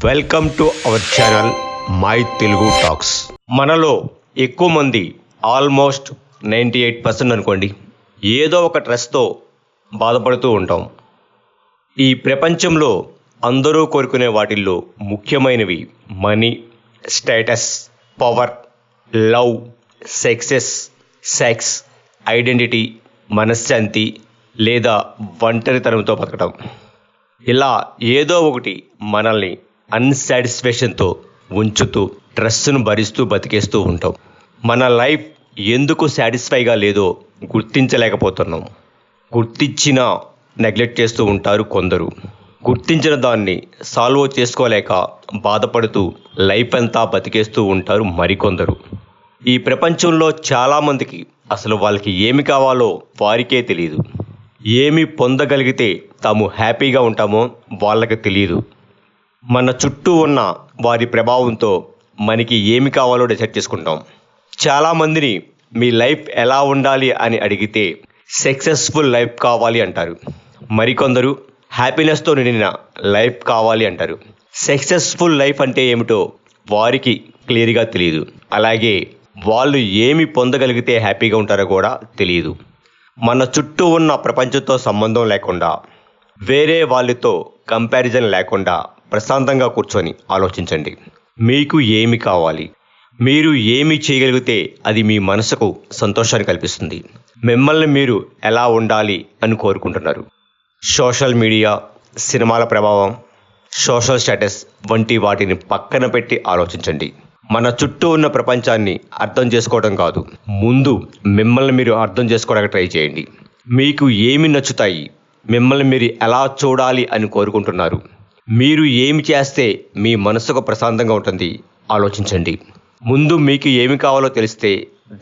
Welcome to our channel my Telugu talks. మనలో ఎక్కువ మంది ఆల్మోస్ట్ 98% అనుకోండి ఏదో ఒక స్ట్రెస్తో బాధపడుతూ ఉంటాం. ఈ ప్రపంచంలో అందరూ కోరుకునే వాటిల్లో ముఖ్యమైనవి money, status, power, love, sex, identity, మనశ్శాంతి లేదా ఒంటరితనంతో బతకడం. ఇలా ఏదో ఒకటి మనల్ని అన్సాటిస్ఫాక్షన్తో ఉంచుతూ స్ట్రెస్ను భరిస్తూ బతికేస్తూ ఉంటాం. మన లైఫ్ ఎందుకు సాటిస్ఫైగా లేదో గుర్తించలేకపోతున్నాం. గుర్తించినా నెగ్లెక్ట్ చేస్తూ ఉంటారు కొందరు. గుర్తించిన దాన్ని సాల్వ్ చేసుకోలేక బాధపడుతూ లైఫ్ అంతా బతికేస్తూ ఉంటారు మరికొందరు. ఈ ప్రపంచంలో చాలామందికి అసలు వాళ్ళకి ఏమి కావాలో వారికే తెలియదు. ఏమి పొందగలిగితే తాము హ్యాపీగా ఉంటామో వాళ్ళకి తెలియదు. మన చుట్టూ ఉన్న వారి ప్రభావంతో మనకి ఏమి కావాలో డిసైడ్ చేసుకుంటాం. చాలామందిని మీ లైఫ్ ఎలా ఉండాలి అని అడిగితే సక్సెస్ఫుల్ లైఫ్ కావాలి అంటారు. మరికొందరు హ్యాపీనెస్తో నిండిన లైఫ్ కావాలి అంటారు. సక్సెస్ఫుల్ లైఫ్ అంటే ఏమిటో వారికి క్లియర్గా తెలియదు. అలాగే వాళ్ళు ఏమి పొందగలిగితే హ్యాపీగా ఉంటారో కూడా తెలియదు. మన చుట్టూ ఉన్న ప్రపంచంతో సంబంధం లేకుండా, వేరే వాళ్ళతో కంపారిజన్ లేకుండా ప్రశాంతంగా కూర్చొని ఆలోచించండి. మీకు ఏమి కావాలి? మీరు ఏమి చేయగలిగితే అది మీ మనసుకు సంతోషాన్ని కల్పిస్తుంది. మిమ్మల్ని మీరు ఎలా ఉండాలి అని కోరుకుంటున్నారు? సోషల్ మీడియా, సినిమాల ప్రభావం, సోషల్ స్టేటస్ వంటి వాటిని పక్కన పెట్టి ఆలోచించండి. మన చుట్టూ ఉన్న ప్రపంచాన్ని అర్థం చేసుకోవడం కాదు, ముందు మిమ్మల్ని మీరు అర్థం చేసుకోవడానికి ట్రై చేయండి. మీకు ఏమి నచ్చుతాయి? మిమ్మల్ని మీరు ఎలా చూడాలి అని కోరుకుంటున్నారు? మీరు ఏమి చేస్తే మీ మనసుకు ప్రశాంతంగా ఉంటుంది? ఆలోచించండి. ముందు మీకు ఏమి కావాలో తెలిస్తే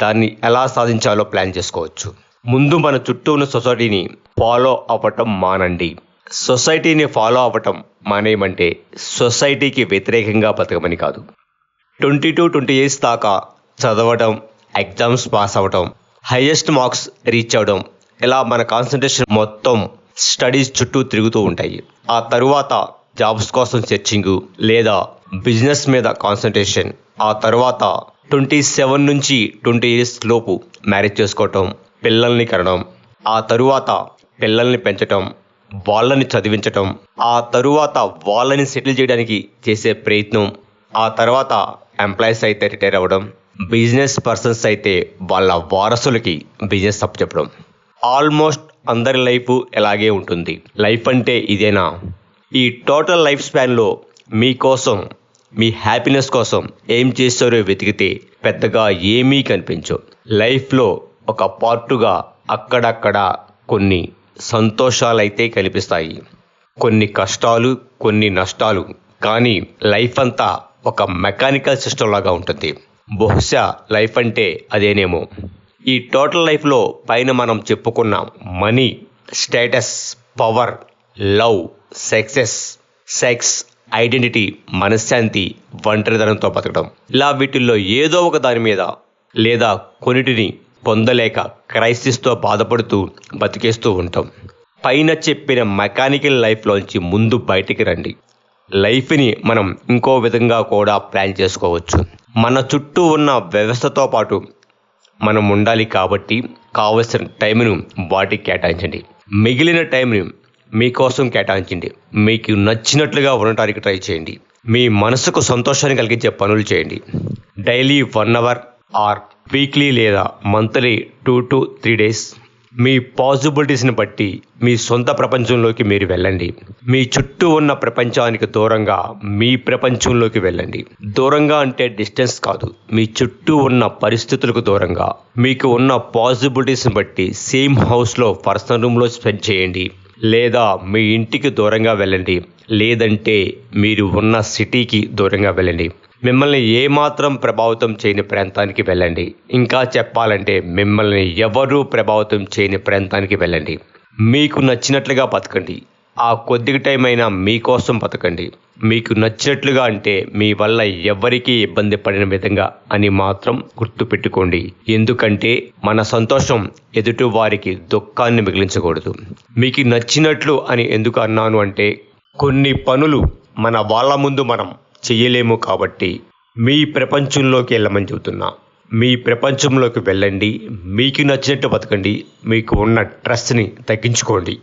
దాన్ని ఎలా సాధించాలో ప్లాన్ చేసుకోవచ్చు. ముందు మన చుట్టూ ఉన్న సొసైటీని ఫాలో అవ్వటం మానండి. సొసైటీని ఫాలో అవ్వటం మానేయమంటే సొసైటీకి వ్యతిరేకంగా బతకమని కాదు. 20 to 20 years దాకా చదవడం, ఎగ్జామ్స్ పాస్ అవ్వడం, హైయెస్ట్ మార్క్స్ రీచ్ అవ్వడం, ఇలా మన కాన్సన్ట్రేషన్ మొత్తం స్టడీస్ చుట్టూ తిరుగుతూ ఉంటాయి. ఆ తరువాత జాబ్స్ కోసం సెర్చింగు లేదా బిజినెస్ మీద కాన్సన్ట్రేషన్. ఆ తర్వాత 27 నుంచి 20 years లోపు మ్యారేజ్ చేసుకోవటం, పిల్లల్ని కనడం, ఆ తరువాత పిల్లల్ని పెంచటం, వాళ్ళని చదివించటం, ఆ తరువాత వాళ్ళని సెటిల్ చేయడానికి చేసే ప్రయత్నం, ఆ తర్వాత ఎంప్లాయీస్ అయితే రిటైర్ అవ్వడం, బిజినెస్ పర్సన్స్ అయితే వాళ్ళ వారసులకి బిజినెస్ అప్పచెప్పడం. ఆల్మోస్ట్ అందరి లైఫ్ ఎలాగే ఉంటుంది. లైఫ్ అంటే ఇదేనా? ఈ టోటల్ లైఫ్ స్పాన్లో మీకోసం, మీ హ్యాపీనెస్ కోసం ఏం చేస్తారో వెతికితే పెద్దగా ఏమీ కనిపించవు. లైఫ్లో ఒక పార్టుగా అక్కడక్కడ కొన్ని సంతోషాలైతే కనిపిస్తాయి, కొన్ని కష్టాలు, కొన్ని నష్టాలు. కానీ లైఫ్ అంతా ఒక మెకానికల్ సిస్టమ్ లాగా ఉంటుంది. బహుశా లైఫ్ అంటే అదేనేమో. ఈ టోటల్ లైఫ్లో పైన మనం చెప్పుకున్న money, status, power, love, sex, identity, మనశ్శాంతి, ఒంటరితనంతో బతకడం, ఇలా వీటిల్లో ఏదో ఒక దాని మీద లేదా కొన్నిటిని పొందలేక క్రైసిస్తో బాధపడుతూ బతికేస్తూ ఉంటాం. పైన చెప్పిన మెకానికల్ లైఫ్లోంచి ముందు బయటికి రండి. లైఫ్ని మనం ఇంకో విధంగా కూడా ప్లాన్ చేసుకోవచ్చు. మన చుట్టూ ఉన్న వ్యవస్థతో పాటు మనం ఉండాలి. కాబట్టి కావలసిన టైంను వాటికి కేటాయించండి. మిగిలిన టైంని మీకోసం కేటాయించండి. మీకు నచ్చినట్లుగా ఉండటానికి ట్రై చేయండి. మీ మనసుకు సంతోషాన్ని కలిగించే పనులు చేయండి. డైలీ 1 hour ఆర్ వీక్లీ లేదా మంత్లీ 2 to 3 days మీ పాసిబిలిటీస్ని బట్టి మీ సొంత ప్రపంచంలోకి మీరు వెళ్ళండి. మీ చుట్టూ ఉన్న ప్రపంచానికి దూరంగా మీ ప్రపంచంలోకి వెళ్ళండి. దూరంగా అంటే డిస్టెన్స్ కాదు, మీ చుట్టూ ఉన్న పరిస్థితులకు దూరంగా. మీకు ఉన్న పాసిబిలిటీస్ని బట్టి సేమ్ హౌస్లో పర్సనల్ రూమ్లో స్పెండ్ చేయండి, లేదా మీ ఇంటికి దూరంగా వెళ్ళండి, లేదంటే మీరు ఉన్న సిటీకి దూరంగా వెళ్ళండి. మిమ్మల్ని ఏమాత్రం ప్రభావితం చేయని ప్రాంతానికి వెళ్ళండి. ఇంకా చెప్పాలంటే మిమ్మల్ని ఎవరూ ప్రభావితం చేయని ప్రాంతానికి వెళ్ళండి. మీకు నచ్చినట్లుగా బతకండి. ఆ కొద్ది టైం అయినా మీకోసం బతకండి. మీకు నచ్చినట్లుగా అంటే మీ వల్ల ఎవరికీ ఇబ్బంది పడిన విధంగా అని మాత్రం గుర్తుపెట్టుకోండి. ఎందుకంటే మన సంతోషం ఎదుటి వారికి దుఃఖాన్ని మిగిలించకూడదు. మీకు నచ్చినట్లు అని ఎందుకు అన్నాను అంటే కొన్ని పనులు మన వాళ్ళ ముందు మనం చెయ్యలేము కాబట్టి మీ ప్రపంచంలోకి వెళ్ళమని చెబుతున్నా. మీ ప్రపంచంలోకి వెళ్ళండి, మీకు నచ్చినట్టు బతకండి, మీకు ఉన్న స్ట్రెస్ని తగ్గించుకోండి.